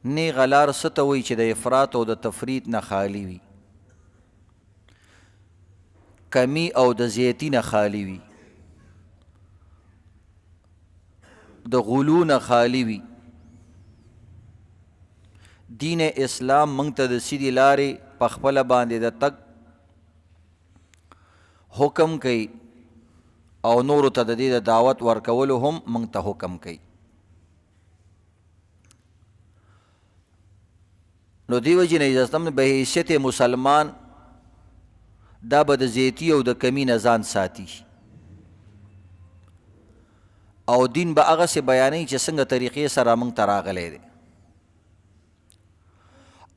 نیغه لار څه ته وایي چې د افراط او د تفریط نه خالي وي، کمی او د زیاتی نه خالي وي، د غلو نه خالي وي. دین اسلام موږ ته د سیدې لارې په خپله باندې د تګ حکم کوي او نورو ته د دې د دعوت ورکولو هم موږ ته حکم کوي. نو دې وجې نه عزتمن به حیثیت مسلمان دا به د زیتی او د کمی نه ځان ساتي او دین به هغسې بیانوي چې څنګه طریقې سره موږ ته راغلی دی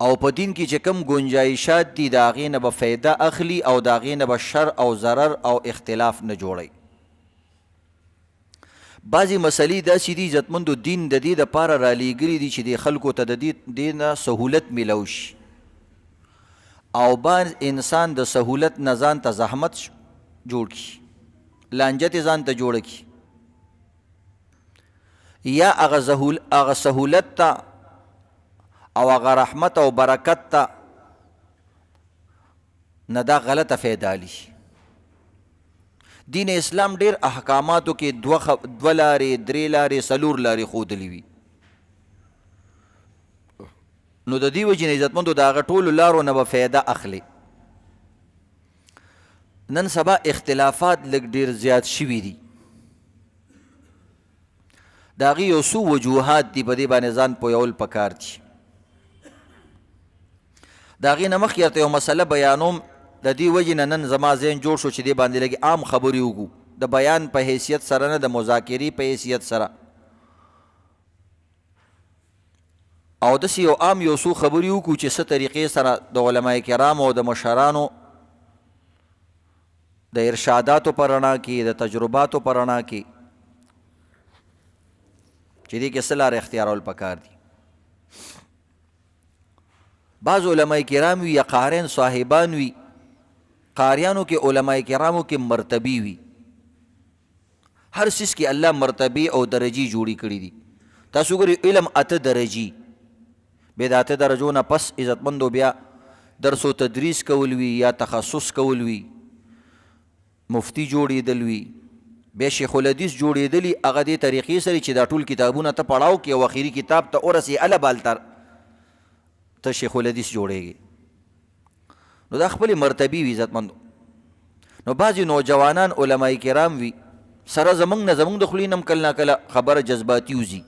او په دین کې چې کوم گنجایشات دي د هغې نه به فایده اخلي او د هغې نه به شر او ضرر او اختلاف نه جوړوي. بعضې مسلې داسې دي عزتمندو دین د دې دپاره رالیږلي دي چې د خلکو ته د دې نه سهولت میلو شي او بعض انسان د سهولت نه ځان ته زحمت جوړ کړي، لانجه یې ځان ته جوړه کړي، یا هغه سهولت ته او هغه رحمت او برکت ته نه دا غلطه فایده اخلي. دین اسلام ډیر احکاماتو کې دوه لارې، درې لارې، څلور لارې ښودلي وي. نو د دې وجې نه عزتمندو د هغه ټولو لارو نه به فایده اخلي. نن سبا اختلافات لږ ډیر زیات شوي دي، د هغې یو څو وجوهات دي، په دې باندې ځان پویول پکار دي. د هغې نه مخکې درته یو مسله بیانوم، د دې وجې نه نن زما ذهن جوړ شو چې دې باندې لږ عام خبرې وکړو، د بیان په حیثیت سره نه، د مذاکرې په حیثیت سره، او داسې یو عام یو څو خبرې وکړو چې څه طریقې سره د علماء کرامو او د مشرانو د ارشاداتو په رڼا کې، د تجرباتو په رڼا کې چې دې کې څه لارې اختیارول پکار دي. بعض علماء کرام وي یا قارین صاحبان وي، قاریانو کې علماء کرامو کې مرتبی وي، هر څیز کې الله مرتبی او درجی جوړی کړي دي. تاسو ګورئ علم 8 درجی، بیا د 8 درجو نه پس عزتمندو بیا درس و تدریس کول وي یا تخصص کول وي، مفتی جوړېدل وي، بیا شیخ الحدیث جوړېدلی، هغه دې طریقې سره چې دا ټول کتابونه ته پړاو کې او اخري کتاب ته ورسې اله بالتر ته شیخ الحدیث جوړېږي. نو دا خپلې مرتبې وي عزتمندو. نو بعضې نوجوانان علماء کرام وي، سره زمونږ نه زمونږ د خولې نه هم کله ناکله خبره جذباتي وځي،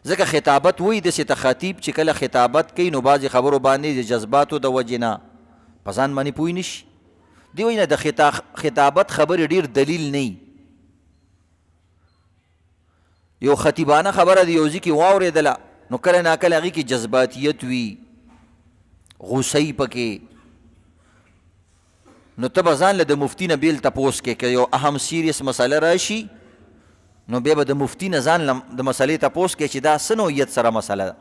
ځکه خطابت وایي داسې ته خطیب چې کله خطابت کوي نو بعضې خبرو باندې د جذباتو د وجې نه په ځان باندې پوه نه شي. دې وجې نه د خطابت خبرې ډېر دلیل نه وي. یو خطیبانه خبره د یو ځای کې واورېدله نو کله ناکله هغې کې جذباتیت وي، غوسه یي پکې، نو ته به ځان له د مفتي نه بیل تپوس کې که یو اهم سیریس مسله راشي نو بیا به د مفتي نه ځان د مسلې تپوس کې چې دا څه نوعیت سره مسله ده،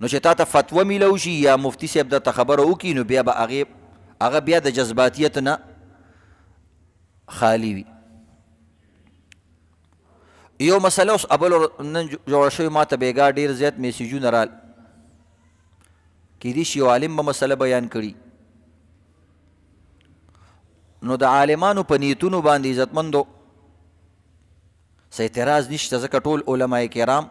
نو چې تا ته فتوه میلو شي یا مفتي صاحب درته خبره وکړي نو بیا به هغه بیا د جذباتیت نه خالی وي. یو مسله اوس ابل نن جوړه شوې، ما ته بېګا ډېر زیات میسیجونه رال، کیدای شي یو عالم به مسله بیان کړي، نو د عالمانو په نیتونو باندې عزتمندو څه اعتراض نشته، ځکه ټول علماء کرام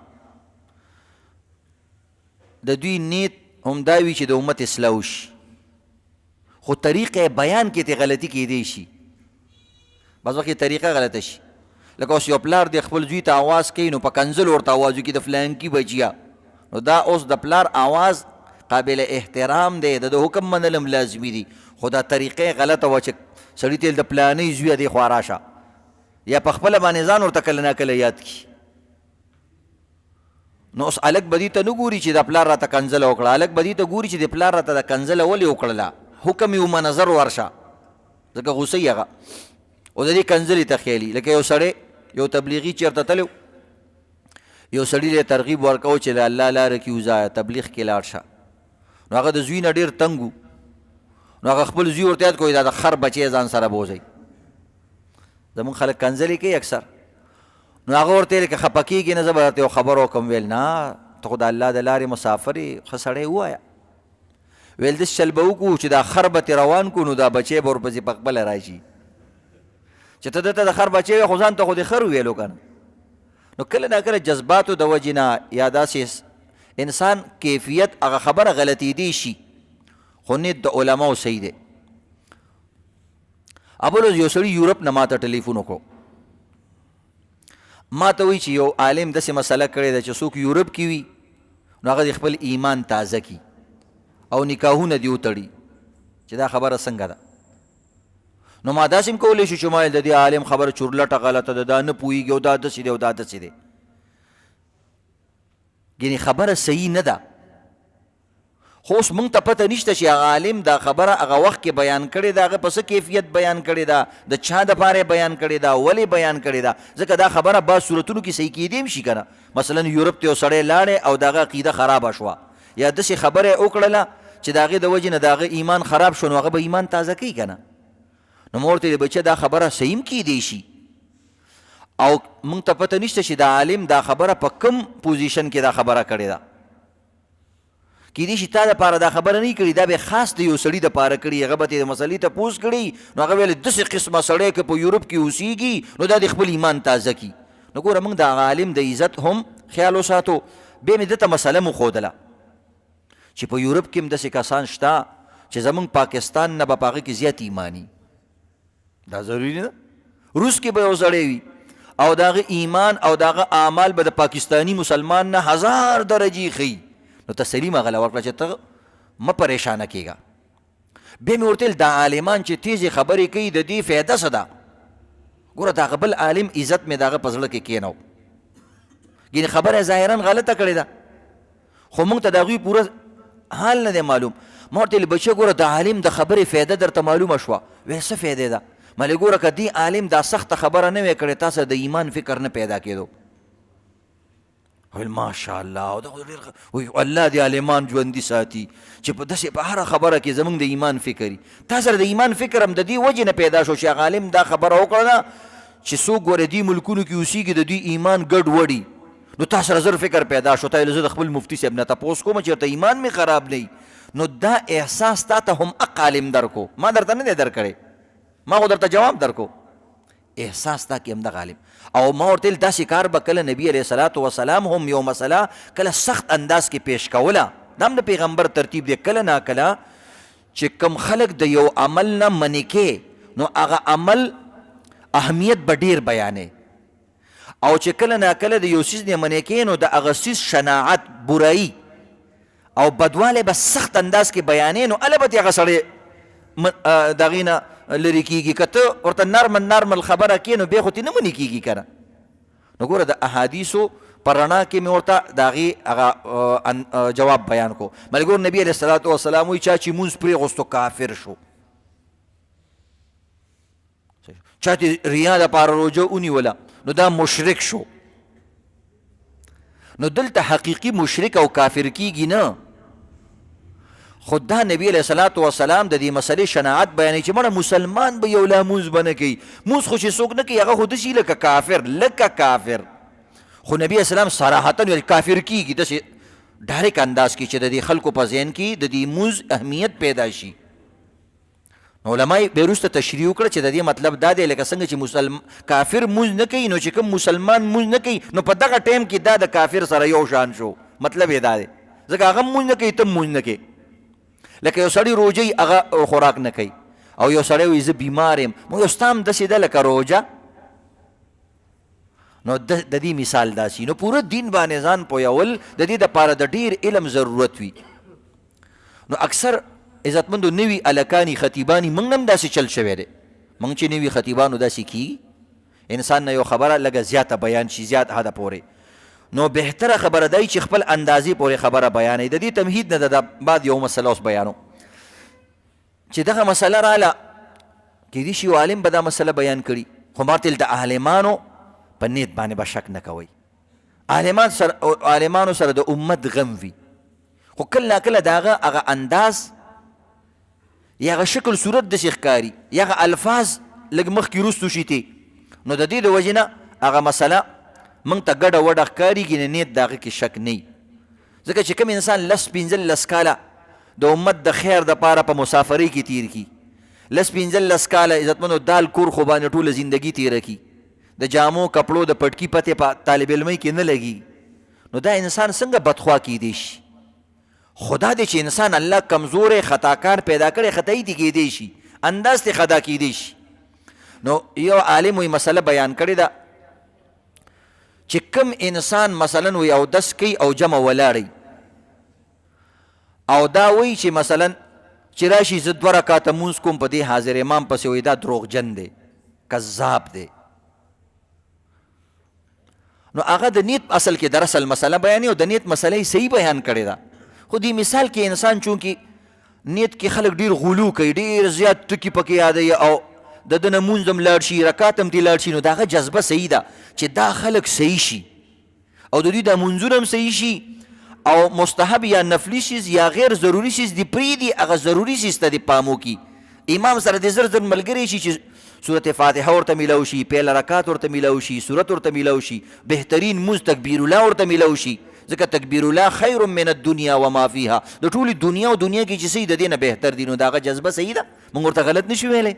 د دوی نیت هم دا وي چې د امت اصلاح وشي، خو طریقه بیان کې ته غلطي کیدی شي، بعض وخت طریقه غلطه شي. لکه اوس یو پلار د خپل زوی ته آواز کوي نو په کنزل ورته آواز وکړي د فلانکي بچیا، نو دا اوس د پلار آواز قابل احترام دی، د حکم منلم لازمي دي، خو دا طریقه غلطه وه چې سړي ته د پلانۍ زویه دی خوا راشه، یا په خپله باندې ځان ورته کله ناکله یاد کړي. نو اوس هلک به دې ته نه ګوري چې د پلار راته کنځله وکړه، هلک به دې ته ګوري چې د پلار راته د کنځله ولې وکړله، حکم یې ومنظر ورشه، ځکه غوسه یې هغه او د دې کنځلې ته خیالي. لکه یو سړی یو تبلیغي چېرته تللی، یو سړي له ترغیب ورکوه چې له الله لاره کې وځه، تبلیغ کې لاړ شه، نو هغه د زوی نه ډېر تنګ و، نو هغه خپل زوی ورته یاد کوي دا د خر بچی ځان سره بوځئ. زمونږ خلک کنځلې کوي اکثر، نو نو هغه ورته ویل که خفه کېږي نه زه به درته یو خبر وکړم. ویل نه ته خو د الله د لارې مسافر یې، ښه سړی ووایه. ویل داسې چل به وکړو چې دا خر به ترې روان کړو نو دا بچی به ورپسې په خپله راشي. چې ته دته د خر بچی وی خو ځان ته خو د خر ویلو که نه. نو کله نا کله جذباتو د وجې نه یا داسې انسان کیفیت هغه خبره غلطېدی شي، خو نیت د علماو صحیح دی. ابلوز یو سړي یورپ نه ما ته ټلیفون وکړو، ما ته وایي چې یو عالم داسې مسله کړې ده چې څوک یورپ کې وي نو هغه د خپل ایمان تازه کړي او نکاحونه دې وتړي، چې دا خبره څنګه ده. نو ما داسې هم کولی شو چې ما د دې عالم خبره چورلټه غلطه ده، دا نه پوهېږي او دا داسې دی او دا داسې دی. یعنې خبره صحیح نه ده. خو اوس موږ ته پته نشته چې هغه عالم دا خبره هغه وخت کې بیان کړې ده، هغه په څه کیفیت بیان کړې ده، د چا دپاره بیان کړې ده، ولې بیان کړې ده. ځکه دا خبره بعض صورتونو کې صحیح کېدی هم شي که نه. مثلا یورپ ته یو سړی لاړی او د هغه عقیده خرابه شوه، یا داسې خبره یې وکړله چې د هغې د وجې نه د هغه ایمان خراب شو، نو هغه به ایمان تازه کوي که نه. نو ما ورته بچه دا خبره صحیح هم کېدی شي او موږ ته پته نشته چې دا عالم دا خبره په کم پوزیشن کې دا خبره کړې ده. کېدی شي تا دپاره دا خبره نه کړي، دا به خاص د یو سړي دپاره کړي، هغه به ترې د مسلې تپوس کړي، نو هغه ویل داسې قسمه سړی که په یورپ کې اوسېږي نو دا د خپل ایمان تازه کړي. نو ګوره موږ د هغه عالم د عزت هم خیال وساتو. بیا مې دته مسله مښودله چې په یورپ کې هم داسې کسان شته چې زمونږ پاکستان نه به په هغه کې زیات ایمانی. دا ضروري نه ده. روس کې به یو سړی وي او د هغه ایمان او د هغه اعمال به د پاکستاني مسلمان نه 1000 درجې ښیي. نو تسلي مې هغه له ورکړه چې ته مه پریشانه کېږه. بیا مې ورته ویل دا عالمان چې تیزې خبرې کوي د دې فایده څه ده. ګوره د هغه بل عالم عزت مې د هغه په زړه کې کېنو، یعنې خبره ظاهرا غلطه کړې ده خو موږ ته د هغوی پوره حال نه دی معلوم. ما ورته ویل بچه ګوره د عالم د خبرې فایده درته معلومه شوه. ویل څه فایده ده؟ ملې ګوره که دې عالم دا سخته خبره نه وی کړې تاسو د ایمان فکر نه پیدا کېدو. ویل ماشاءالله الله دې عالمان ژوندي ساتي چې په داسې په هره خبره کې زموږ د ایمان فکر وي. تا سره د ایمان فکر هم د دې وجې نه پیدا شو چې هغه عالم دا خبره وکړله چې څوک ګوره دې ملکونو کې اوسېږي د دوی ایمان ګډ وړي، نو تا سره زر فکر پیدا شو. تا ویل زه د خپل مفتي صاحب نه تپوس کوم چې ورته ایمان مې خراب نه وي. نو دا احساس تا ته هم حق عالم درکو، ما درته نه دی درکړی، ما خو درته جواب درکو. احساس تا کې هم دغه عالم. او ما ورته ویل داسې کار به کله نبي علیه صلات وسلام هم یو مسله کله سخت انداز کې پیش کوله. دا هم د پیغمبر ترتیب دی. کله نا کله چې کم خلک د یو عمل نه منې کې نو هغه عمل اهمیت به ډېر بیانې، او چې کله نا کله د یو څیز نه منې کې نو د هغه څیز شناعت، برایي او بدوالی به سخت انداز کې بیانې، نو البته هغه سړی د هغې نه لرې کېږي. که ته ورته نارمل خبره کې نو بیا خو ترې نه منې کېږي که نه. نو ګوره د احادیثو په رڼا کې مې ورته د هغې هغه جواب بیان کو. ملګرو نبي علیه الصلاة وسلام وایي چا چې مونځ پرېغوستو کافر شو، چا چې ریا دپاره روژه ونیوله نو دا مشرک شو. نو دلته حقیقي مشرک او کافر کېږي نه، خود دا نبی علیہ الصلوۃ والسلام د دې مسلې شناعت بیانوي چې مړه مسلمان به یو لا مونځ به نه کوي، مونځ خو چې څوک نه کوي هغه خو داسې لکه کافر. خو نبی علیہ السلام صراحتا ویل کافر کېږي داسې ډایرک انداز کې چې د دې خلکو په ذهن کې د دې مونځ اهمیت پیدا شي. نو علماء بیا وروسته تشریح وکړه چې د دې مطلب دا دی لکه څنګه چې کافر مونځ نه کوي نو چې کوم مسلمان مونځ نه کوي نو په دغه ټایم کې دا د کافر سره یو شان شو. مطلب یې دا دی ځکه هغه مونځ نه کوي ته مونځ نه کوي. لکه یو سړی روژه هغه خوراک نه کوي او یو سړی وایي زه بیمار یم، مو یو ستا هم داسې ده لکه روژه. نو د دې مثال داسې نو پوره دین باندې ځان پویول د دې دپاره د ډېر علم ضرورت وي. نو اکثر عزتمندو نوي الکانی خطیبانی موږ هم داسې چل شوی دی. موږ چې نوي خطیبانو داسې کېږي انسان نه یو خبره لږه زیاته بیان شي، زیات حده پورې، نو بهتره خبره دی چې خپل اندازې پورې خبره بیانوي. د دې تمهید نه د بعد یو مسله اوس بیانو چې دغه مسله راله کېدای شي یو عالم به دا مسله بیان کړي، خو ما ورته ویل د عالمانو په نیت باندې به شک نه کوئ. عالمانو سره د امت غم وي، خو کله کله د هغه انداز یا هغه شکل صورت داسې ښکاري یا هغه الفاظ لږ مخکې وروستو شي نو د دې د وجې نه هغه مسله موږ ته ګډه وډه ښکارېږي نه نیت د هغه کې شک نه وي. ځکه چې کوم انسان 15 کاله د امت د خیر دپاره په مسافرۍ کې تیر کړي، 15 کاله عزتمنو دال کور خو باندې ټوله زندګي تیره کړي، د جامو کپړو د پټکي پتې په طالب علمۍ کې نه لګي، نو دا انسان څنګه بدخوا کیدی شي؟ خدا دې چې انسان الله کمزور خطاکار پیدا کړي، خطایی دې کیدی شي، انداز ته خطا کیدی شي. نو یو عالم وی مسله بیان کړې ده چې کم انسان مثلا وی او دس کوي او جمع ولاړی او دا وی چې مثلا چې راشي زه 2 رکعاته مونځ کوم په دې حاضر امام پسې، وی دا دروغجن دی، کذاب دی. نو هغه د نیت اصل کې دراصل مسله بیانې او د نیت مسله یې صحیح بیان کړې ده. خو دې مثال کې انسان چونکې نیت کې خلک ډېر غلو کوي، ډېر زیات ټکي پکې یادوي او د ده نه مونځ هم لاړ شي، رکعت هم دې لاړ شي، نو د هغه جذبه صحیح ده چې دا خلک صحیح شي او د دوی دا مونځونه هم صحیح شي او مستحب یا نفلی شیز یا غیر ضروری شیز دی پریدي، هغه ضروری شیز ته دې پام وکړي. امام سره دې زر زر ملګری شي چې سورت فاتحه ورته میلاو شي، پیله رکعت ورته میلاو شي، سورت ورته میلاو شي، بهترین مونځ تکبیر الله ورته میلاو شي، ځکه تکبیر الله خیر من الدنیا وما فیها، د ټولې دنیا او دنیا کې چې صحیح د دې نه بهتر دي، نو د هغه جذبه صحیح ده، موږ ورته غلط نشو ویلی.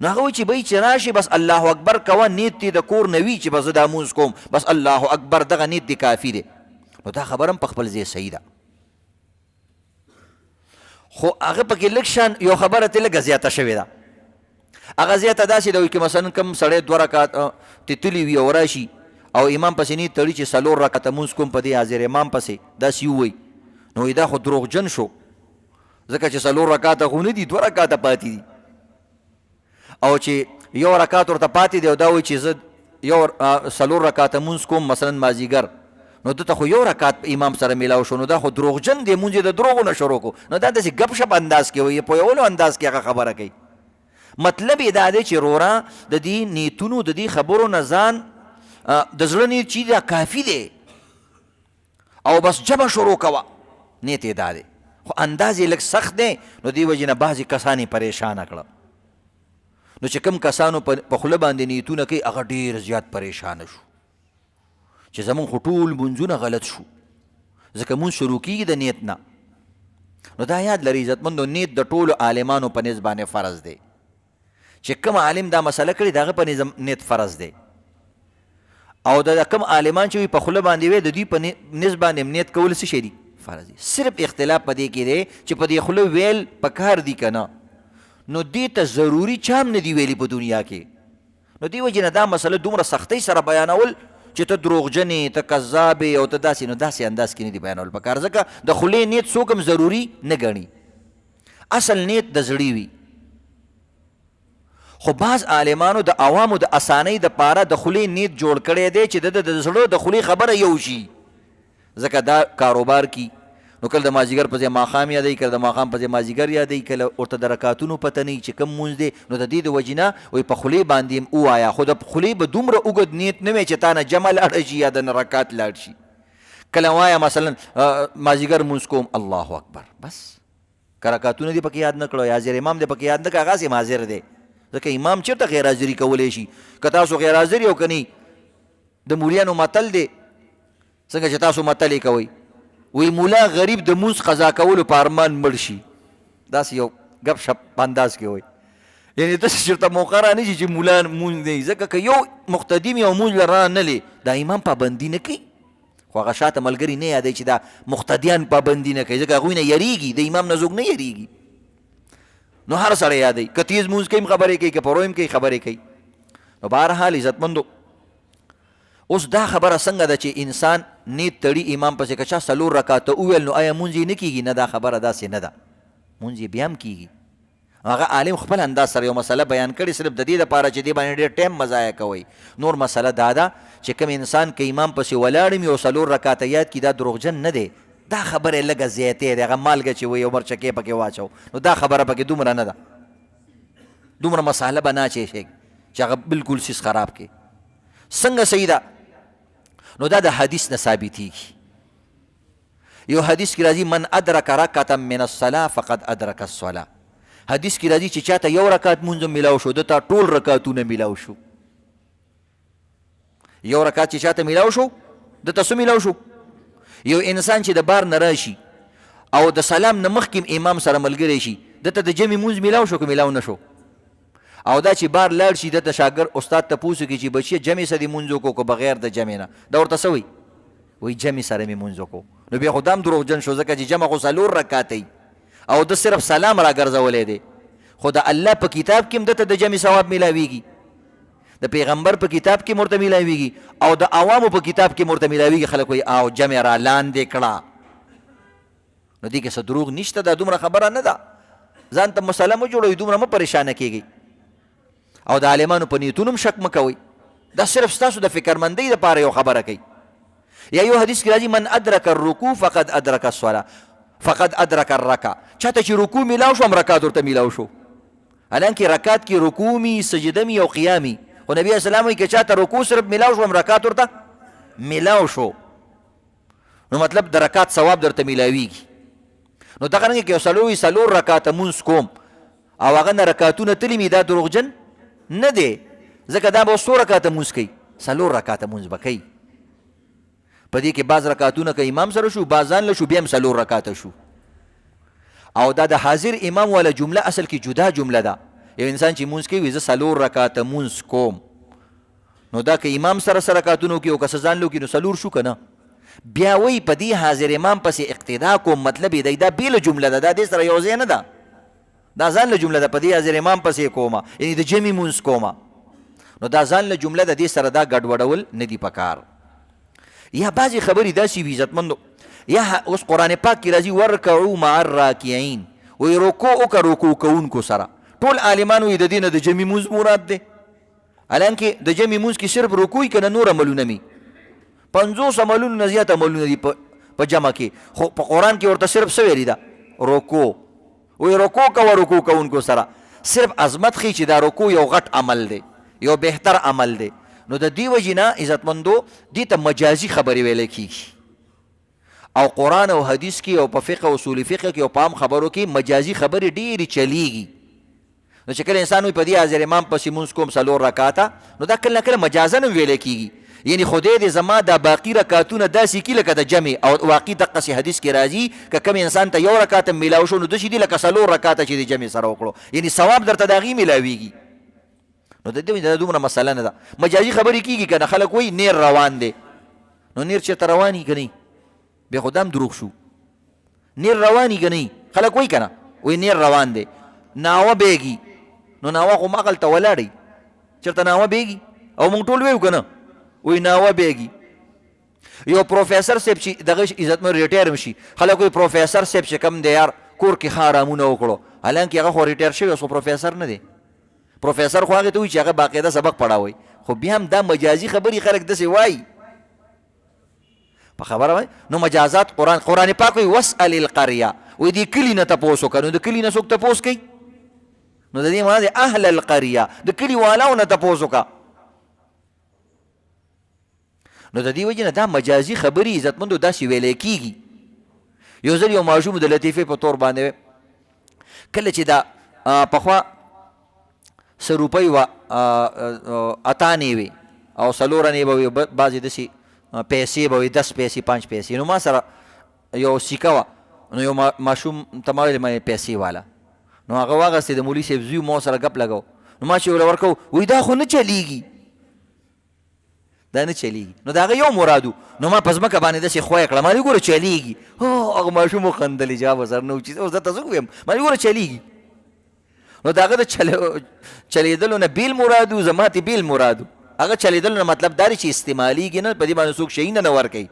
نو هغه وایي چې بی چې راشي بس الله اکبر کوه، نیت دې د کور نه وي چې بس زه دا مونځ کوم، بس الله اکبر دغه نیت دې کافي دی، نو دا خبره هم په خپل ځای صحیح ده. خو هغه پکې لږ شان یو خبره ته لږه زیاته شوې ده. هغه زیاته داسې ده چې مثلا کوم سړی 2 رکعات تتلی وي او راشي او امام پسې نیت تړي چې 4 رکعته مونځ کوم په دې حاضر امام پسې، داسې ووایي، نو دا خو دروغجن شو، ځکه چې 4 رکعته خو نه دي، 2 رکعته پاتې دي. او چې یو رکعت ورته پاتې دی او دا وایي چې زه 4 رکعته مونځ کوم مثلا مازدیګر، نو دته خو یو رکعت امام سره میلاو شو، نو دا خو دروغجن دی، مونځ یې د دروغو نه شروع کو، نو دا داسې ګپ شپ انداز کې وایي، پویولو انداز کې هغه خبره کوي. مطلب یې دا دی چې رورا د دې نیتونو د دې خبرو نه ځان د زړه نیت چې دا کافي دی او بس جمع شروع کوه، نیت یې دا دی. خو انداز یې لږ سخت دی، نو دې وجې نه بعضې کسان یې پریشانه کړه. نو چې کوم کسانو په خوله باندې نیتونه کوي هغه ډېر زیات پریشانه شو چې زمونږ خو ټول مونځونه غلط شو، ځکه مونځ شروع کېږي د نیت نه. نو دا یاد لري عزتمندو، نیت د ټولو عالمانو په نسبت باندې فرض دی، چې کوم عالم دا مسله کړي د هغه په نظم نیت فرض دی، او د کوم عالمان چې په خوله باندې وي د دوی په نسبت باندې نیت کول څه شی دي؟ فرض دي. صرف اختلاف په دې کې دی چې په دې خوله ویل پکار دي که نه، نو دې ته ضروري چا هم نه دي ویلي په دنیا کې. نو دې وجې نه دا مسله دومره سختۍ سره بیانول چې ته دروغجنې، ته کذابې او ته داسې، نو داسې انداز کې نه دي بیانول پکار، ځکه د خولې نیت څوک هم ضروري نه ګڼي، اصل نیت د زړي وي. خو بعض عالمانو د عوامو د اسانۍ دپاره د خولې نیت جوړ کړی دی چې د زړه د خولې خبره یو شي، ځکه دا کاروبار کی نو کله د مازدیګر په ځای ماښام یادوي، کله د ماښام په ځای مازدیګر یادوي، کله ورته د رکعتونو پته نه وي چې کوم مونځ دی، نو د دې د وجې نه وایي په خولې باندې هم ووایه، خو د خولې به دومره اوږد نیت نه وی چې تا نه جمع لاړه شي یا د نه رکعت لاړ شي. کله وایه مثلا مازدیګر مونځ کوم الله اکبر، بس که رکعتونه دې پکې یاد نه کړو یا حاضر امام دې پکې یاد نه کړه، هغسې حاضر دی، ځکه امام چېرته غیر حاضري کولی شي. که تاسو غیر حاضر یو که نه، د مولیانو متل دی، څنګه چې تاسو متل یې کوئ، وی مولا غریب د مونځ قضا کولو په ارمان مړ شي، داسې یو ګپ شپ انداز کې وایي، یعنې داسې چېرته موقع رانشي چې مولا مونځ نه وي، ځکه که یو مقتدي یو مونځ له رانلې دا امام پابندي نه کوي، خو هغه شاته ملګري نه یادوي چې دا مقتدیان پابندي نه کوي، ځکه هغوی نه یریږي، د امام نه څوک نه یریږي. نو هر سړی یادوي، که تیز مونځ کوي خبرې کوي، که په رویم کوي خبرې کوي. نو بهرحال عزتمندو، اوس دا خبره څنګه ده چې انسان نیت تړي امام پسې، که چا 4 رکعاته وویل نو آیا مونځ یې نه کېږي؟ نه، دا خبره داسې نه ده، مونځ یې بیا هم کېږي. هغه عالم خپل انداز سره یو مسله بیان کړي، صرف د دې دپاره چې دې باندې ډېر ټایم مضایع کوئ. نور مسله دا ده چې کوم انسان که امام پسې ولاړ وي او 4 رکعاته یاد کړي، دا دروغجن نه دی، دا خبره یې لږه زیاتې دی، هغه مالګه چې وایي یو مرچکې پکې واچو، نو دا خبره پکې دومره نه ده، دومره مساله به نه اچوي چې هغه بلکل سیس خراب کړي. څنګه صحیح ده؟ نو دا د حدیث نه ثابتېږي. یو حدیث کې راځي من ادرک رکعة من الصلاة فقد ادرک الصلاة، حدیث کې راځي چې چاته 1 رکعت مونځ میلاو شو، دته ټول رکعتونه میلاو شو. یو رکعت چې چاته میلاو شو دته څه میلاو شو؟ یو انسان چې د بار نه راشي او د سلام نه مخکې امام سره ملګری شي دته د جمع مونځ میلاو شو که میلاو نه شو؟ او دا چې بار لاړ شي دته شاګرد استاد ته پوښتنه کوي چې بچیه جمع سره دې مونځ وکړو که بغیر د جمع نه؟ دا ورته څه وایي؟ وایي جمع سره مې مونځ وکړو. نو بیا خو دا هم دروغجن شو ځکه چې جمع خو 4 رکعات او د صرف سلام را ګرځولی دی، خو د الله په کتاب کې هم دته د جمع ثواب میلاویږي، د پیغمبر په کتاب کې ورته میلاویږي او د عوامو په کتاب کې ورته میلاویږي. خلک وایي او جمع را لاندې کړه. نو دې کې څه دروغ نشته، دا دومره خبره نه ده. ځان ته مسله مه جوړوئ، دومره مه پریشانه کیږئ او د عالمانو په نیتونو هم شک مه کوئ. دا صرف ستاسو د فکرمندۍ دپاره یو خبره کوي. یا یو حدیث کې راځي من ادرک الرکوع فقد ادرک الصلاة فقد ادرک الرکع. چاته چې رکوع میلاو شو هم رکعت ورته میلاو شو. حالانکه رکعت کې رکوع می، سجده می او قیام می، خو نبی اسلام وایي که چاته رکوع صرف میلاو شو هم رکعت ورته میلاو شو، نو مطلب د رکعت ثواب درته میلاویږي. نو دغه رنګه که یو سړی وایي 4 رکعته مونځ کوم او هغه نه رکعتونه تلي مي، دا دروغجن نه دی، ځکه دا به 100 رکعته مونځ کوي، 4 رکعته مونځ به کوي. په دې کې بعض رکعتونه که امام سره شو، بعض ځان له شو، بیا هم 4 رکعته شو. او دا د حاضر امام والا جمله اصل کې جدا جمله ده. یو انسان چې مونځ کوي وایي زه 4 رکعته مونځ کوم، نو دا که امام سره رکعتونه وکړي او که څه ځان له وکړي نو 4 شو که نه؟ بیا وایي په دې حاضر امام پسې اقتدا کوم، مطلب یې دی دا بیله جمله ده، دا دې سره یو ځای نه ده، دا ځان له جمله ده. په دې حاضر امام پسې کومه یعنې د جمع مونځ کومه، نو دا ځان له جمله ده، دې سره دا ګډوډول نه دي پکار. یا بعضې خبرې داسې وي عزتمندو، یا اوس قرآن پاک کې راځي ورکعوا مع الراکعین، وایي رکوع وکړه رکوع کوونکو سره. ټول عالمان وایي د دې نه د جمع مونځ مراد دی، حالانکه د جمع مونځ کې صرف رکوع که نه نور عملونه مي، 50 عملونو نه زیات عملونه دي په جمع کې، خو په قرآن کې ورته صرف څه ویلي ده؟ رکوع. وایي رکوع کوه رکوع کوونکو سره، صرف عظمت ښیي چې دا رکوع یو غټ عمل دی، یو بهتر عمل دی. نو د دې وجې نه عزتمندو دې ته مجازي خبرې ویلی کېږي، او قرآن او حدیث کې او په فقه او اصول فقه کې او په عام خبرو کې مجازي خبرې ډېرې چلیږي. نو چې کله انسان وایي په دې حاضر امام پسې مونځ کوم 4 رکعاته، نو دا کله نه کله مجازن هم ویلی کېږي، یعنی خدای دې زما دا باقي رکعتونه داسې کي لکه د جمع. او واقعي دقسې حدیث کې راځي که کوم انسان ته 1 رکعت هم میلاو شو نو داسې دي لکه 4 رکعاته چې د جمع سره وکړو، یعنی ثواب درته د هغې میلاویږي. نو د دې دا دومره مسله نه ده. مجازي خبرې کېږي که نه، خلک وایي نیر روان دی، نو نیر چېرته روان وي که نه؟ بیا خو دا هم دروغ شو. نیر روان وي که نه؟ خلک وایي که نه؟ وایي نیر روان دی. ناوه بیږي، نو ناوه خو مغلته ولاړی، چېرته ناوه بیږي؟ او موږ ټول ویو که نه؟ وایي ناوه بیږي. یو پروفیسر صاحب چې دغه عزتمن ریټایر هم شي، خلک وایي پروفیسر صاحب چې کوم دی یار کور کې ښه ارامونه وکړو، حالانکه هغه خو ریټایر شوی اوس پروفیسر نه دی. پروفیسر خو هغې ته وایي چې هغه باقاعده سبق پړاوی، خو بیا هم دا مجازي خبرې خلک داسې وایي په خبره باندې. نو مجازات قرآن پاک وایي واسأل القریه، وایي دې کلي نه تپوس وکړه. نو د کلي نه څوک تپوس کوي؟ نو د دې معنا دی اهل القریه، د کلي والاو نه تپوس وکړه. نو د دې وجې نه دا مجازي خبرې عزتمندو داسې ویلی کېږي. یو ځل یو ماشوم د لطیفې په طور باندې کله چې دا پخوا 100 روپۍ وه 8 انې وې او 4 انې به وې، بعضې داسې پیسې به وې 10 پیسې 5 پیسې. نو ما سره یو سیکه وه، نو یو ماشوم ته ما ویلې ما پیسې واله، نو هغه واغستې د مولي صاحب زوی ما سره ګپ لګو، نو ما چې ورله ورکو وایي دا خو نه چلیږي، دا نه چلیږي. نو د هغه یو مرادو، نو ما په ځمکه باندې داسې خوی کړه، ما ګوره چلیږي. هغه ماشوم وخندلې چې هغه سر نه و چې اوس درته څه ووایم، ما ګوره چلیږي. نو د هغه د چلیدلو نه بیل مرادو، زما تې بیل مرادو. هغه چلیدلو نه مطلب دا دی چې استعمالیږي نه، په دې باندې څوک شیونه نه ورکوي.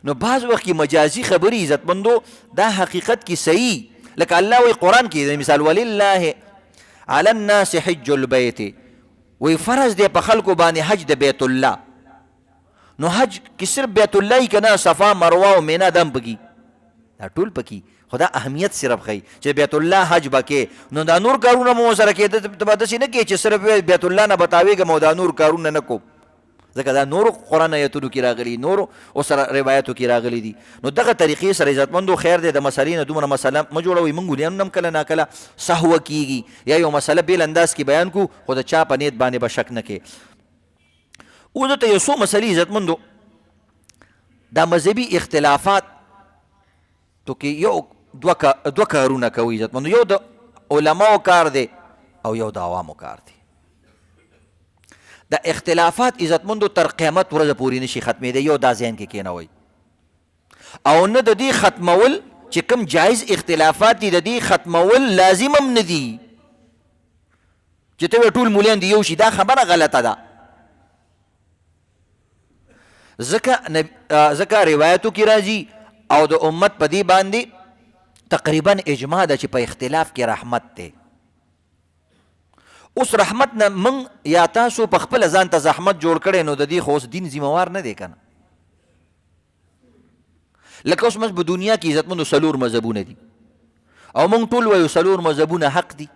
نو بعض وخت کې مجازي خبرې عزتمندو دا حقیقت کې صحیح، لکه الله وایي قرآن کې مثال ولله علی الناس حج البیت، وی فرض دی په خلکو باندې حج د بیت الله. نو حج کې صرف بیت الله که نه، صفا مروه او مینا دم پکې، دا ټول پکې، خو دا اهمیت صرف ښیي چې بیت الله حج به کې. نو دا نور کارونه مو سره کېده ته به داسې نه کې چې صرف بیت الله نه به تاویږم او دا نور کارونه نه کوم، ځکه دا نورو قرآن ایتونو کې راغلي، نورو او سره روایتو کې راغلي دي. نو دغه طریقې سره عزتمندو خیر دی د مسلې نه دومره مسله مه جوړوئ. موږ ولیم هم کله ناکله سهوه کېږي یا یو مسله بېل انداز کې بیان کو، خو د چا په نیت باندې به شک نه کې. اوس دلته یو څو مسلې عزتمندو، دا مذهبي اختلافات تو کې یو دوه کارونه کوي عزتمندو، یو د علماو کار دی او یو د عوامو کار دی. دا اختلافات عزتمندو تر قیامت ورځ پورې نشي ختمېدی، یو دا ذهن کې کېنوئ. او نه د دې ختمول چې کوم جایز اختلافات دي د دې ختمول لازم هم نه دي چې ته ټول مولیان دي یو شي، دا خبره غلطه ده. ځکه روایتو کې راځي او د امت په دې باندې تقریبا اجماع ده چې په اختلاف کې رحمت دی. اوس رحمت نه من یا تاسو په خپل ځان ته زحمت جوړ کړی نو د دې خو اوس دین ذمہوار نه دی کنه. لکه اوس مس په دنیا کې عزتمندو 4 مذهبونه دي او موږ ټول وایو 4 مذهبونه حق دي.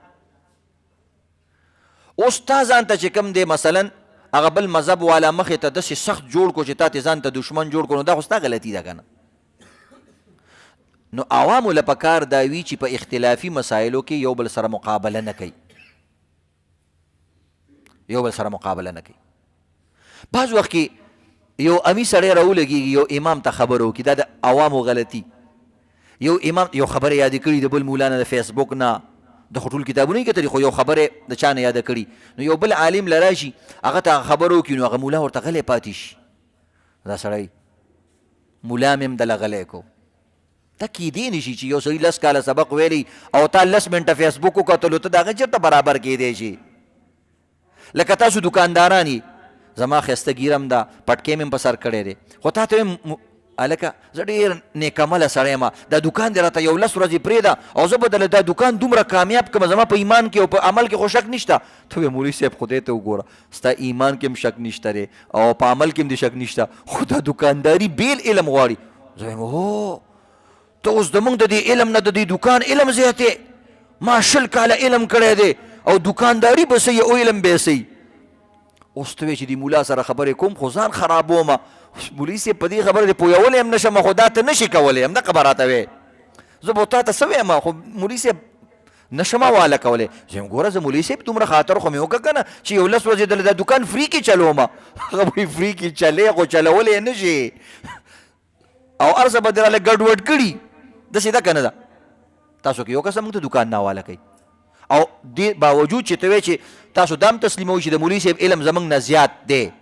اوس تا ځان ته چې کوم دی مثلا هغه بل مذهب والا مخې ته داسې سخت جوړ کو چې تا ته ځان ته دشمن جوړ کو، نو دا خو ستا غلطي ده کنه. نو عوامو له پکار دا وي چې په اختلافي مسایلو کې یو بل سره مقابله نه کوي، یو بل سره مقابله نه کوي. بعض وخت کې یو امی سړی راولګېږي یو امام ته خبره وکړي، دا د عوامو غلطي. یو امام یو خبره یاد کړي د بل مولا نه د فیسبوک نه، د خو ټول کتابونه یې کتلي خو یو خبره د چا نه یاده کړي، نو یو بل عالم له راشي هغه ته خبره وکړي نو هغه مولا ورته غلی پاتې شي. دا سړی مولا مې هم دله غلی کو. دا کیدی نشي چې یو سړي 10 کاله سبق ویلی او تا 10 منټه فیسبوک وکتلو ته د هغه چېرته برابر کیدی شي. لکه تاسو دکانداران یې، زما ښایسته ګیرم ده پټکې مې په سر کړی دی، خو تا ته ویم هلکه زه ډېر نیکعمله سړی یم، دا دکان دې راته یو 10 ورځې پرېږده او زه به دله دا دکان دومره کامیاب کړم، زما په ایمان کې او په عمل کې خو شک نشته. ته وایې مولوي صاحب خدای ته وګوره ستا ایمان کې هم شک نشته دی او په عمل کې هم دې شک نشته، خو دا دکانداري بیل علم غواړي. زه وایم هو ته اوس زموږ د دې علم نه د دې دکان علم زیاتې، ما 20 کاله علم کړی دی او دکانداري به صحیح او علم به صحیح. اوس ته وایې چې د مولا سره خبرې کوم خو ځان خرابومه، مولوي صاحب په دې خبره دې پویولی هم نشم، خو دا ته نشي کولی هم دغه به راته وایې. زه به تا ته څه وایم خو مولوي صاحب نشم واله کولی. زه یم ګوره زه مولوي صاحب دومره خاطر خو مې وکړه که نه چې یو 10 ورځې دله دا دکان فری کې چلومه. هغه وایي فری کې چلې خو چلولی یې نه شي او هر څه به دې راله ګډوډ کړي. داسې ده که نه ده؟ تاسو کې یو کس موږ ته دکان نه حواله کوي او دې باوجود چې ته وایې چې تاسو دا هم تسلیموئ چې د مولوي صاحب علم زموږ نه زیات دی.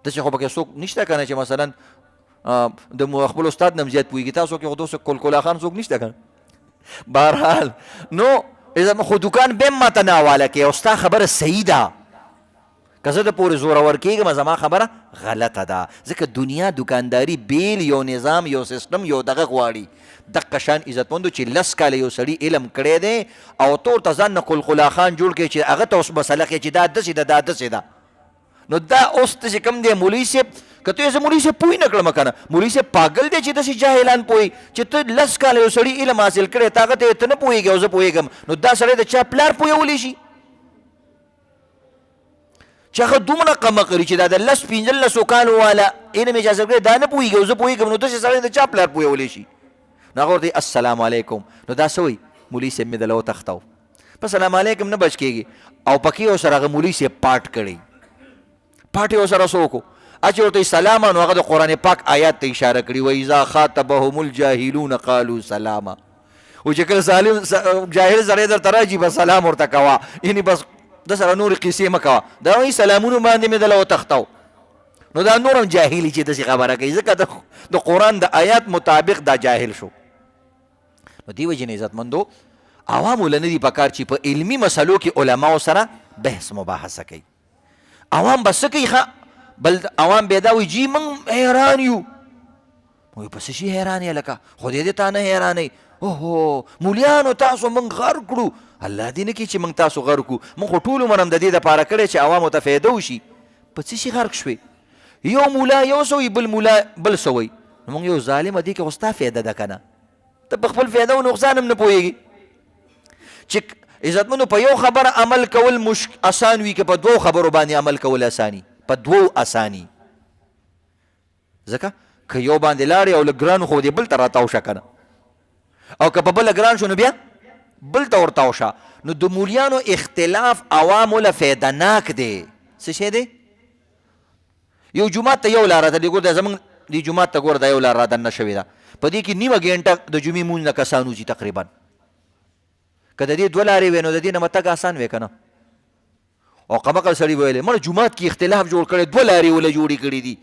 داسې خو پکې څوک نشته که نه چې مثلا د خپل استاد نه هم زیات پوهېږي، تاسو کې خو دوسه کلکلا خان څوک نشته که نه. بهرحال نو خو دکان به هم ماته نه حواله کوي او ستا خبره صحیح ده، که زه د پورې زورور کېږم زما خبره غلطه ده. ځکه دنیا دکانداري بیل یو نظام یو سیستم یو دغه غواړي. دقه شان عزتمندو چې 10 کاله یو سړي علم کړی دی او تو ورته ځان نه قلقلا خان جوړ کړي چې هغه ته اوس مسله کوي چې دا داسې ده دا داسې ده، نو دا اوس ته چې کوم دی مولوي صاحب که ته یې زه مولوي صاحب پوه نه کړم که نه، مولوي صاحب پاګل دی چې داسې جاهلان پوهوي چې ته 10 کاله یو سړي علم حاصل کړی ته هغه ته ته نه پوهېږې او زه پوهېږم، نو دا سړی د چا پلار پوهولی شي چې هغه دومره قمقري چې دا د 10-15 کالو والا علم یې حاصل کړی دا نه پوهېږي او زه پوهېږم، نو داسې سړی د چا پلار پوهولی شي؟ نو هغه ورته السلام علیکم، نو دا څه وایي مولوي صاحب مې دله وتښتو، په سلام علیکم نه بچ کېږي او پکې یو سره هغه مولوي صاحب پاټ کړی، پاټ یې ورسره څه وکړو چې ورته سلام نو هغه د قرآن پاک آیات ته اشاره کړي وإذا خاطبهم الجاهلون قالوا سلاما، و چې کله جاهل سړی درته راشي بس سلام ورته کوه، یعنې بس د سره نورې قیسې مه کوه، دا وایي سلامونو باندې مې دله وتښتو. نو دا نور هم جاهلي چې داسې خبره کوي ځکه د قرآن د آیات مطابق دا جاهل شو. نو دې وجې نه عزتمندو عوامو له نه دي پکار چې په علمي مسلو کې علماو سره بحث مباحثه کوي. عوام به څه کوي بل عوام بیا دا وایي جی موږ حیران یو، وایي په څه شي حیران یې لکه خدای دې تا نه حیرانوي، اوهو مولیانو تاسو موږ غر کړو، الله دې نه کړي چې موږ تاسو غر کړو، موږ خو ټول عمر هم د دې دپاره کړی چې عوامو ته فایده وشي. په څه شي غرق شوې؟ یو مولا یو څه وایي بل مولا بل څه وایي، نو موږ یو ظالمه دې کې خو ستا فایده ده که نه، ته په خپل فایده او نقصان هم نه پوهېږي. چې عزتمنو په یو خبره عمل کول اسان وي که په 2 خبرو باندې عمل کول اساني، په 2 اساني. ځکه که یو باندې لاړې او لږ ګران خو دې بل ته راتاو شه که نه، او که په بله ګران شو نو بیا بل ته ورتاو شه. نو د مولیانو اختلاف عوامو له فایده ناک دی. څه شی دی؟ یو جومات ته یو لاره ده، ګور دا زمونږ دې جومات ته ګوره دا یو لاره دننه شوې ده، په دې کې نیمه ګینټه د جمعې مونځ نه کسان وځي تقریبا. که د دې دوه لارې وی نو د دې نه به تګ اسان وی که نه. او قمقل سړي ویلی مړه جومات کې اختلاف جوړ کړی، دوه لارې وله جوړې کړي دي،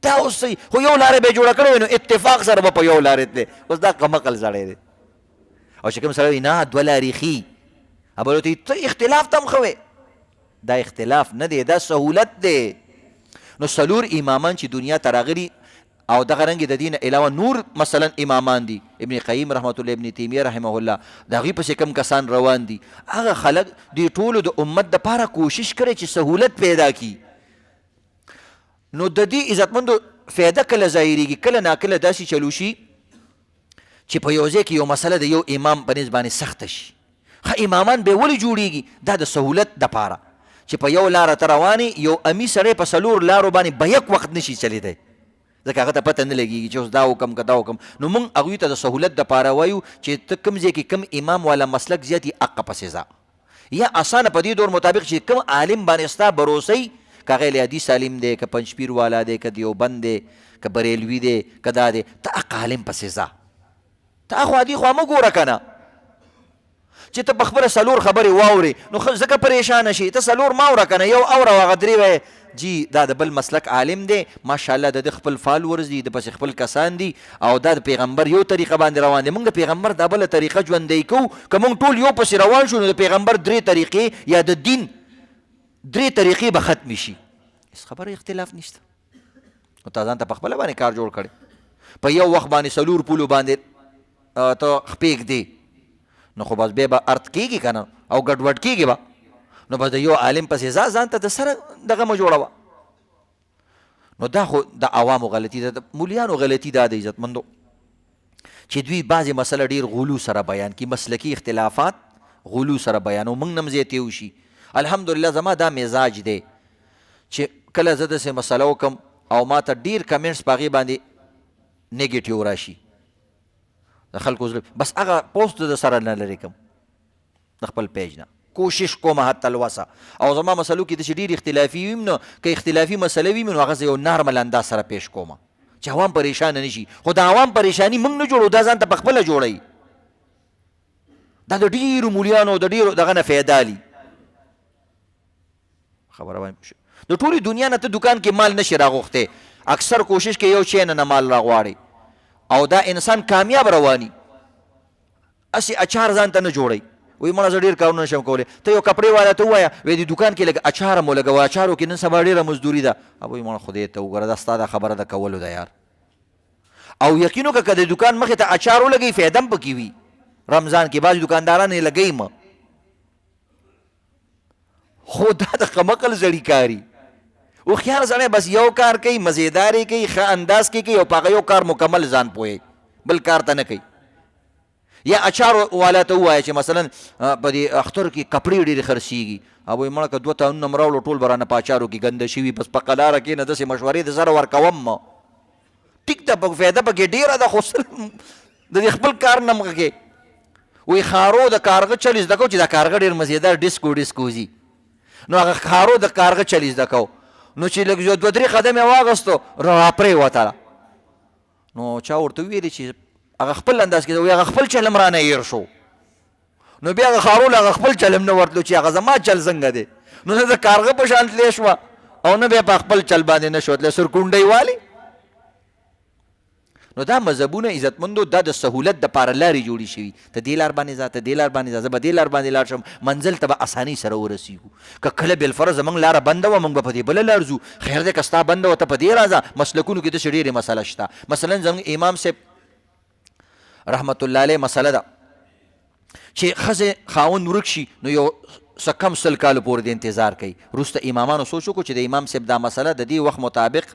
دا اوس صحیح، خو یو لارې به یې جوړه کړې وی نو اتفاق سره به په یو لارې تللی. اوس دا قمقل سړی دی. او چې کوم سړی وي نه دوه لارې ښي، ابل ورته ته اختلاف ته هم ښه وی، دا اختلاف نه دی، دا سهولت دی. نو څلور امامان چې دنیا ته راغلي او دغه رنګې د دې نه علاوه نور مثلا امامان دي، ابن قیم رحمت الله، ابن تیمیه رحمه الله، د هغوی پسې کم کسان روان دي، هغه خلک دې ټولو د امت دپاره کوشش کړی چې سهولت پیدا کړي. نو د دې عزتمندو فایده کله ظاهرېږي، کله ناکله داسې چلو شي چې په یو ځای کې یو مسله د یو امام په نسبت باندې سخته شي. ښه امامان به ولې جوړېږي؟ دا د سهولت دپاره چې په یو لاره ته روانې، یو امي سړی په څلور لارو باندې به یک وخت نشي چلېدی، ځکه هغه ته پته نه لګېږي چې اوس دا وکم که دا وکم. نو موږ هغوی ته د سهولت دپاره وایو چې ته کوم ځای کې کوم امام والا مسلک زیات یي هغه پسې ځه، یا اسانه په دې دور مطابق چې کوم عالم باندې ستا بروسه یي، که هغه حدیث عالم دی، که پنجپیر والا دی، که دیوبند دی، که بریلوي دی، که دا دی، ته هغه عالم پسې ځه، ته اخوا دې خوا مه ګوره که نه چې ته په خپله څلور خبرې واورې نو ځکه پریشانه شي. ته څلور مه اوره که نه، یو اوره هغه درې وایې جی دا د بل مسلک عالم دی، ماشاءالله د ده خپل فالورز دي، د پسې خپل کسان دي، او دا د پیغمبر یو طریقه باندې روان دی. موږ د پیغمبر دا بله طریقه ژوندی کوو، که موږ ټول یو پسې روان شو نو د پیغمبر درې طریقې یا د دین درې طریقې به ختمې شي. هېڅ خبره اختلاف نشته. نو تا ځان ته په خپله باندې کار جوړ کړی، په یو وخت باندې څلور پولو باندې ته خپېږ دی، نو خو بس بیا به ارت کېږي که نه او ګډوډ کېږي به، نو بس د یو عالم پسې ځه، ځان ته د سره دغه مه جوړوه. نو دا خو د عوامو غلطي ده. د مولیانو غلطي دا د عزتمندو چې دوی بعضې مسله ډېر غلو سره بیان کړي، مسلکي اختلافات غلو سره بیانو، موږ نه هم زیاتې وشي. الحمدلله زما دا مزاج دی چې کله زه داسې مسله وکم او ما ته ډېر کمنټس په هغې باندې نیګیټیو راشي د خلکو زړه، بس هغه پوسټ د سره نه لرې کم د خپل پیج نه، کوشش کوم حتی الوسع. او زما مسلو کې داسې ډېر اختلافي ویم نو که اختلافي مسله وي نو هغه زه یو نارمل انداز سره پیش کوم چې عوام پریشانه نه شي. خو د عوام پریشاني موږ نه جوړو، دا ځان ته پخپله جوړوي. دا د ډېرو مولیانو د ډېرو دغه نه فایده لي. خبره باندې د ټولې دنیا نه ته دکان کې مال نشي راغوښتی، اکثر کوشش کې یو شی نه مال راغواړي، او دا انسان کامیاب رواني. اسې اچار ځان ته نه جوړوي، وایي مړه زه ډېر کارونه نشم کولی. ته یو کپړې والا ته ووایه وایي د دکان کې لږ اچار مو لګوه، اچارو کې نن سبا ډېره مزدوري ده. وایي مړه خدای ته وګوره دا ستا دا خبره د کولو ده یار. او یقین وکړه که د دکان مخې ته اچار ولګوي فایده هم پکې وي. رمضان کې بعضې دکانداران یې لګوي مه، خو دا د قمقل زړي کاري. هوښیار سړی بس یو کار کوي، مزیدار یې کوي، ښه انداز کې کوي، او په هغه یو کار مکمل ځان پوهی، بل کار ته نه کوي. یا اچار والا ته ووایه چې مثلا په دې اختر کې کپړې ډېرې خرڅېږي، او وایي مړه که دوه تنونه م راوړو ټول به رانه په اچارو کې ګنده شوي، بس په قلاره کښېنه داسې مشورې د سره ورکوم مه. ټیک ده فایده پکې ډېره ده، خو د دې خپل کار نه مه کې. وایي خارو د کارغه چل زده کو چې دا کارغه ډېر مزېدار ډیسکو ځي، نو هغه خارو د کارغه چل زده کو، نو چې لږ دوه درې قدم یې واغستو راپرېوتله، نو چا ورته ویلي چې هغه خپل انداز کې وایي هغه خپل چلم رانه هېر شو. نو بیا هغه خارو هغه خپل چلم نه ورتلو چې هغه زما چل څنګه دی. نو نه د کارغه په شان تللی شوه او نه بیا په خپل چل باندې نه شو تللی، سرکونډۍ والي. نو دا مذهبونه عزتمندو دا د سهولت دپاره لارې جوړې شوي، ته دې لار باندې ځه، ته دې لار باندې ځه، زه به دې لار باندې لاړ شم، منزل ته به اسانۍ سره ورسېږو. که کله بالفرض زموږ لاره بنده وه موږ به په دې بله لار ځو، خیر دی که ستا بنده وه ته په دې راځه. مسلکونو کې داسې ډېرې مسله شته. مثلا زموږ امام صاحب رحمت الله علیه مسله ده چې ښځې خاوند ورک شي نو یو څه کم سل کالو پورې د انتظار کوي. وروسته امامانو سوچ وکړو چې د امام صاحب دا مسله د دې وخت مطابق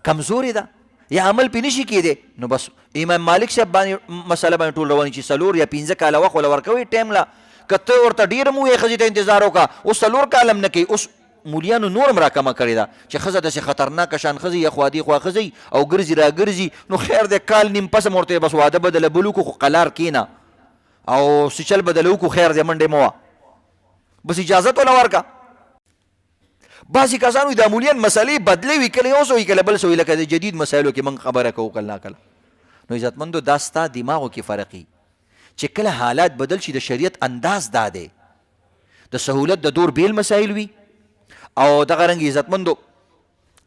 کمزورې ده یا عمل پې نشي کېدی، نو بس امام مالک صاحب باندې مسله باندې ټول رواني چې څلور یا 15 کاله وخت وله ورکوي ټایم له. که ته ورته ډېره هم ووایې ښځې ته انتظار وکړه، اوس 4 کاله هم نه کوي. اوس مولیانو نور هم راکمه کړې ده چې ښځه داسې خطرناکه شان ښځې یا خوا دې خوا ښځې او ګرځي را ګرځي، نو خیر دی کال نیم پس هم ورته بس واده بدله بل وکړو، خو قلار کېنه او سچل بدله وکړو، خیر دی منډې مه وه، بس اجازت وله ورکړه. بعضې کسان وایي د امولیان مسلې بدلوي، کله یو څه وایي کله بل څه وایي، لکه د جدید مسایلو کې موږ خبره کوو کله ناکله. نو عزتمندو دا ستا دماغو کې فرق وي چې کله حالات بدل شي د شریعت انداز دا دی د سهولت د دور بیل مسایل وي او دغه رنګ عزتمندو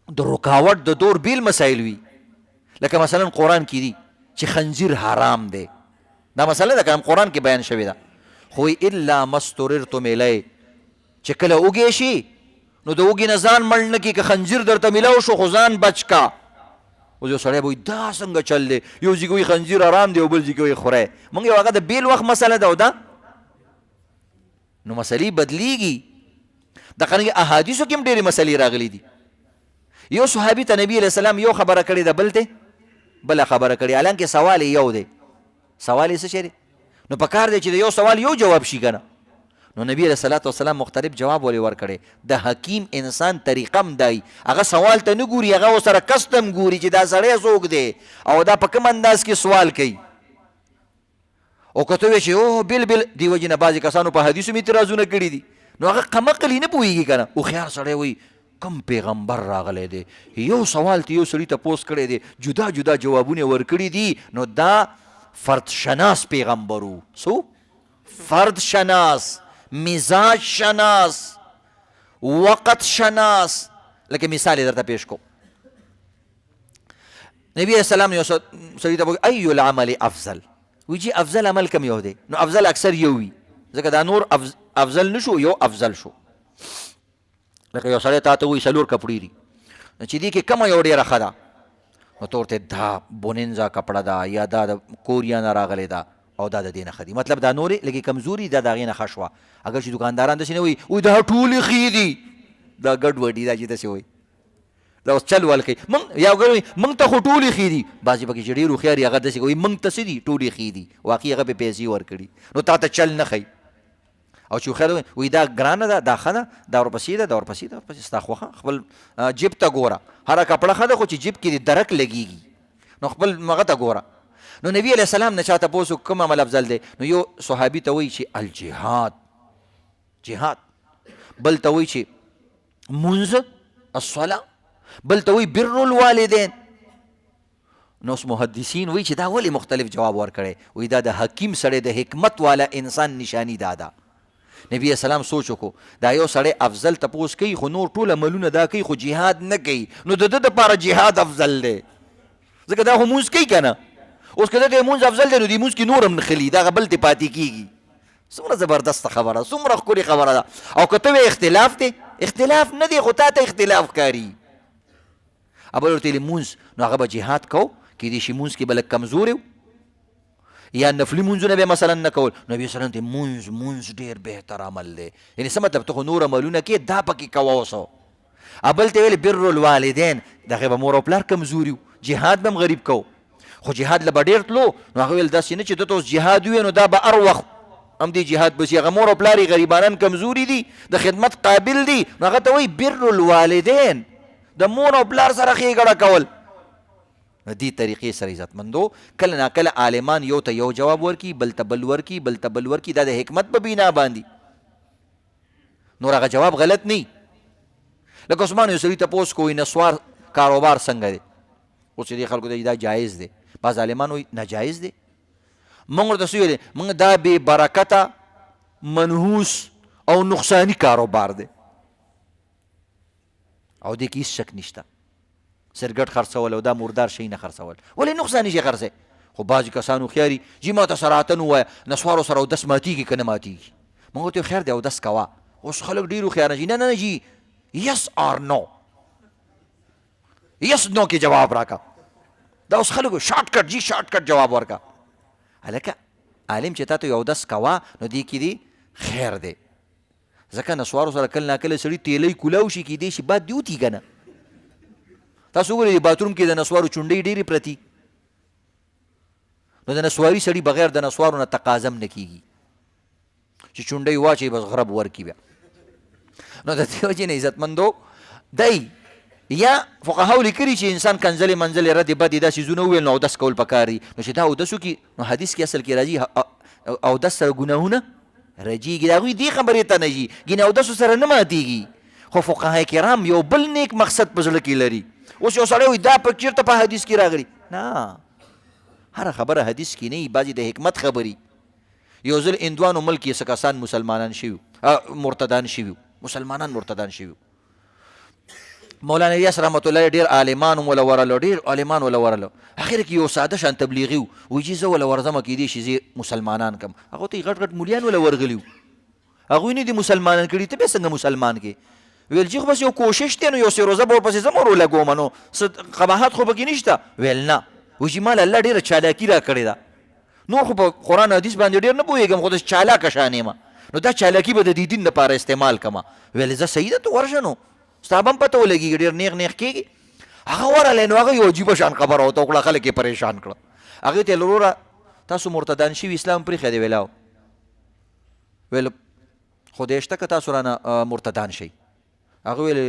د رکاوټ د دور بیل مسایل وي. لکه مثلا قرآن کې دي چې خنزیر حرام دی، دا مسله ده که قرآن کې بیان شوې ده، خو الا ما اضطررتم الیه چې کله اوږې شي نو د اوږې نه ځان مړ نه کړي، که خنزیر درته میلاو شو خو ځان بچ کا. اوس یو سړی به وایي دا څنګه چل دی، یو ځای کې وایي خنزیر حرام دی او بل ځای کې وایي خورئ. موږ یو هغه د بیل وخت مسله ده او دا نو مسلې بدلیږي. د قرآن احادیثو کې هم ډېرې مسلې راغلي دي. یو صحابي ته نبي علیه السلام یو خبره کړې ده، بل ته بله خبره کړې، حالانکه سوال یې یو دی. سوال یې څه شی دی؟ نو په کار دی چې د یو سوال یو جواب شي که نه. نو نبی علیه صلات وسلام مختلف جواب ولې ورکړی. د حکیم انسان طریقه هم دی، هغه سوال ته نه ګوري، هغه ورسره کسټم ګوري چې دا سړی څوک دی او دا په کوم انداز کې سوال کوي. او که ته وایې چې اوه بل دې وجې نه بعضې کسانو په حدیثو مې اعتراضونه کړي دي، نو هغه قمقل یې نه پوهېږي که نه. هوښیار سړی وایي کم پیغمبر راغلی دی، یو سوال ته یو سړي تپوس کړی دی، جدا جدا جوابونه ورکړي دي، نو دا فرد شناس پیغمبر و. سو فرد شناس، مزاج شناس، وقت شناس. لکه مثال درته پیش کو، نبی علیہ السلام یو سړي ته وایي ای العمل افضل، وایي جی افضل عمل کم یو دی؟ نو افضل اکثر یو وي، ځکه دا نور افضل نشو، یو افضل شو. لکه یو سړی تا ته وایي څلور کپړې دي، نو چې دې کې کومه یو ډېره ښه ده، نو ته ورته دا بونینزا کپړه ده یا دا د کوریا نه راغلی ده او دا د دې نه ښه دي. مطلب دا نورې لږې کمزوري دا د هغې نه ښه شوه. اگر چې دوکانداران داسې نه وایي دا ټولې ښې دي، دا ګډوډي دا چې داسې وایي، دا اوس چل ول کوي. یا وایي موږ ته خو ټولې ښې دي، بعضې پکې چې ډېر هوښیار وي هغه داسې کوي موږ ته څه دي ټولې ښې دي، واقعي هغه پې پیسې ورکړي، نو تا ته چل نه ښیي. او چې هوښیار وایي دا ګرانه ده، دا ښه ده، دا ورپسې ده، دا ورپسې ده، ورپسې ستا خوښه، خپل جیب ته ګوره، هره کپړه ښه ده خو چې جیب کې دې درک لګېږي، نو خپل مغه ته ګوره. نو نبی علیه السلام نه چا تپوس وکړو کوم عمل افضل دی، نو یو صحابي ته وایي چې الجهاد، جهاد، بل ته وایي چې منځ الصلاة، بل ته وایي بر الوالدین. نو اوس محدثین وایي چې دا ولې مختلف جواب ورکړی؟ وایي دا د حکیم سړی د حکمت والا انسان نشانی دا ده. نبی اسلام سوچ وکړو دا یو سړی افضل تپوس کوي خو نور ټول عملونه دا کوي خو جهاد نه کوي، نو د ده دپاره جهاد افضل دی، ځکه دا خو مونځ کوي که نه. اوس که د دې مونځ افضل دی نو دې مونځ کې نور هم نښلي، دغه بل دې پاتې کېږي. څومره زبردسته خبره، څومره ښکلې خبره ده. او که ته وایې اختلاف دی، اختلاف نه دی خو تا ته اختلاف ښکاري. بل ورته ویلې مونځ، نو هغه به جهاد کو، کېدای شي مونځ کې به لږ کمزوری و یا نفلي مونځونه به مثلا نه کول. نبي وسلم ته مونځ ډېر بهتر عمل دی، یعنې څه مطلب ته خو نور عملونه کې دا پکې کوه اوسه. بل ته ویلې بر الوالدین، د هغې به مور او پلار کمزوري و، جهاد به هم غریب کو، خو جهاد له به ډېر تلو. نو هغه ویل داسې نه چې دته اوس جهاد ووایې نو دا به هر وخت هم دې جهاد بسي، هغه مور او پلار یې غریبانان کمزوري دي، د خدمت قابل دي، نو هغه ته وایي بر الوالدین، د مور او پلار سره ښېګړه کول. دې طریقې سره عزتمندو کله ناکله عالمان یو ته یو جواب ورکي، بل ته بل ورکي، بل ته بل ورکي، دا د حکمت په بنا باندې، نور هغه جواب غلط نه. لکه عثمان یو سړي تپوس کوي نسوار کاروبار څنګه دی؟ اوس دې خلکو ته دا جایز دی، بعض عالمان وایي ناجایز دی. موږ ورته څه ویلې؟ موږ دا بې برکته منحوس او نقصاني کاروبار دی او دې کې هېڅ شک نشته. سرګټ خرڅول او دا مردار شی نه خرڅول، ولې نقصاني شی خرڅوي؟ خو بعضې کسان هوښیاري جي ما ته صراحتن ووایه نسوارو سره اودس ماتېږي که نه ماتېږي؟ موږ ورته خیر دی اودس کوه. اوس خلک ډېر هوښیار جي نه نه جي یس آر نو، یس نو کې جواب راکړه. دا اوس خلکو شارټ کټ جي شارټ کټ جواب ورکړه. هلکه عالم چې تا ته یو اودس کوه نو دې کې دې خیر دی، ځکه نسوارو سره کله ناکله سړي تیلی کولاو شي کېدای شي باد دې وتي که نه. تاسو وګورئ باتروم کې د نسوارو چونډۍ ډېرې پرتي، نو د نسواري سړي بغیر د نسوارو نه تقاضم نه کېږي چې چونډۍ واچوي بس غرب ورکړي بیا. نو د دې وجې نه عزتمندو دی یا فقهاو لیکلي چې انسان کنځلې منځلې ردې بدې دا څیزونه وویل نو اودس کول پکار دي. نو چې دا اودس وکړي نو حدیث کې اصل کې راځي اودس سره ګناهونه رجیږي، د هغوی دې خبرې ته نه ځي، ګینې اودسو سره نه ماتېږي، خو فقهای کرام یو بل نیک مقصد په زړه کې لري. اوس یو سړی وایي دا په چېرته په حدیث کې راغلي، نه هره خبره حدیث کې نه وي، بعضې د حکمت خبري. یو ځل هندوانو ملک کې څه کسان مسلمانان شوي مرتدان شوي، مسلمانان مرتدان شوي. مولانا الیاس رحمت الله ډېر عالمان ولا ورله، ډېر عالمان ولا ورله. اخر کې یو ساده شان تبلیغي و، وایي چې زه ولا ورځمه کېدای شي زه مسلمانان کم. هغه ته یې غټ غټ مولیان ولا ورغلي وو، هغوی نه دي مسلمانان کړي، ته بیا څنګه مسلمان کې؟ ویل چې خو بس یو کوشش دی نو یو څه روزه به ورپسې زه هم ورولګوم، نو څه قباحت خو پکې نشته. ویل نه، وایي چې مال الله ډېره چالاکي را کړې ده، نور خو په قرآن حدیث باندې ډېر نه پوهېږم، خو داسې چالاکه شان یم، نو دا چالاکي به د دې دین دپاره استعمال کړمه. ویل زه صحیح ده ته ورشه، نو ستا به هم پته ولګېږي، ډېر نیغ نیغ کېږي. هغه ورغلی نو هغه یو عجیبه شان خبره ورته وکړه، خلک یې پریشان کړه. هغې ته یې وروره تاسو مرتدان شوي اسلام پرېښی دی؟ ویل ویل خدای شته که تاسو رانه مرتدان شئ؟ هغه ویل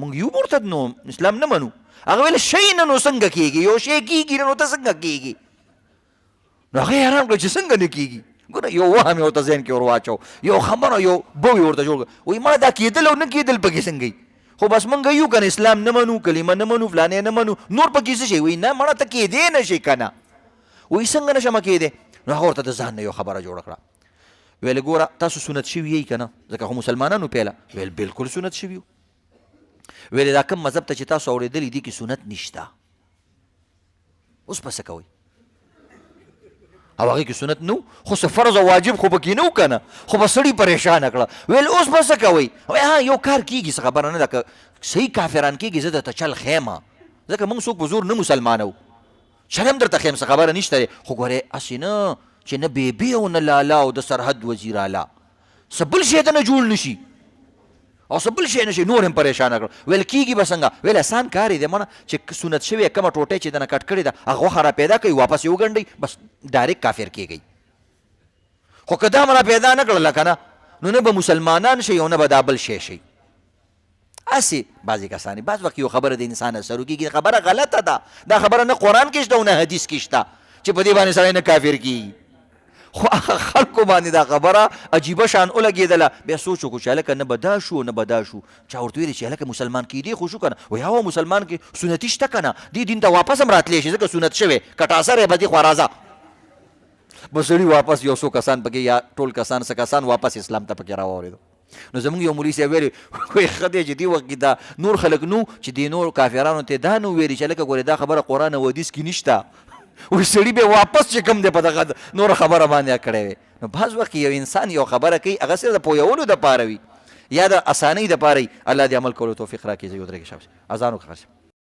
مونږ یو مرتد، نو اسلام نه منو. هغه ویل شی نه نو څنګه کېږي؟ یو شی کېږي نو ته څنګه کېږي؟ نو هغه حیران کړه چې څنګه نه کېږي. ګوره یو وهم یې ورته ذهن کې ور واچو، یو خبره یو بو یې ورته جوړ کړه. وایي ما دا کېدل او نه کېدل پکې څنګه وي؟ خو بس مونږ یو که نه اسلام نه منو، کلمه نه منو، فلانې نه منو، نور پکې څه شی؟ وایي نه مړه ته کېدی نه شي که نه. وایي څنګه نه شمه کېدی؟ نو هغه ورته د ځان نه یو خبره جوړه کړه. ویل ګوره تاسو سنت شوي یئ که نه؟ ځکه خو مسلمانانو پیله. ویل بلکل سنت شوي یو. ویل دا کوم مذهب ته چې تاسو اورېدلي دي کې سنت نشته، اوس به څه کوئ؟ او هغې کې سنت نه خو څه فرض او واجب خو پکې نه و که نه، خو به سړي پریشانه کړه. ویل اوس به څه کوئ؟ ها یو کار کېږي، څه خبره نه ده، که صحیح کافران کېږي زه درته چل ښیمه، ځکه موږ څوک په زور نه مسلمانو، چل هم درته ښیم، څه خبره نشته دی. خو ګورې هسې نه چې نه بیبي او نه لالا او د سرحد وزیر اعلی څه بل شی ته نه جوړ نه شي او څه بل شی نه شي، نور هم پریشانه کړه. ویل کېږي به څنګه؟ ویل اسان کار دی منه، چې سنت شوې کومه ټوټۍ چې دنه کټ کړې ده هغه غوښه را پیدا کوي، واپس یې وګنډئ، بس ډایرکټ کافر کېږئ. خو که دا مله پیدا نه کړله که نه، نو نه به مسلمانان شئ او نه به دا بل شی شئ. هسې بعضې کسانې بعض وخت یو خبره د انسان اثر وکېږي، خبره غلطه ده، دا خبره نه قرآن کې شته او نه حدیث کې شته چې په دې باندې سړی نه کافر کېږي. خو هغه خلکو باندې دا خبره عجیبه شان ولګېدله. بیا سوچ وکړو چې هلکه نه به دا شو نه به دا شو. چا ورته ویلې چې هلکه مسلمان کېدی خو شو که نه؟ وایي هو مسلمان کې سنتي شته که نه؟ دې دین ته واپس هم راتلی شي ځکه سنت شوی، کټاسر یې به دې خوا راځه. به سړي واپس یو څو کسان پکې یا ټول کسان څه کسان واپس اسلام ته پکې راواورېدو. نو زمونږ یو مولوي صاحب ویلي وایي ښه دی چې دې وخت کې دا نور خلک نو چې دې نور کافرانو ته دا نو ویلي چې هلکه ګورې دا خبره قرآن او حدیث کې نشته. وایي سړي بیا واپس چې کوم دی په دغه نوره خبره باندې کړی وی. نو بعض وخت یو انسان یو خبره کوي هغه صرف د پوهولو دپاره وي یا د اسانۍ دپاره وي. الله دې عمل کولو توفیق راکړي. زه یو درې کې شاباش اذان وکړه.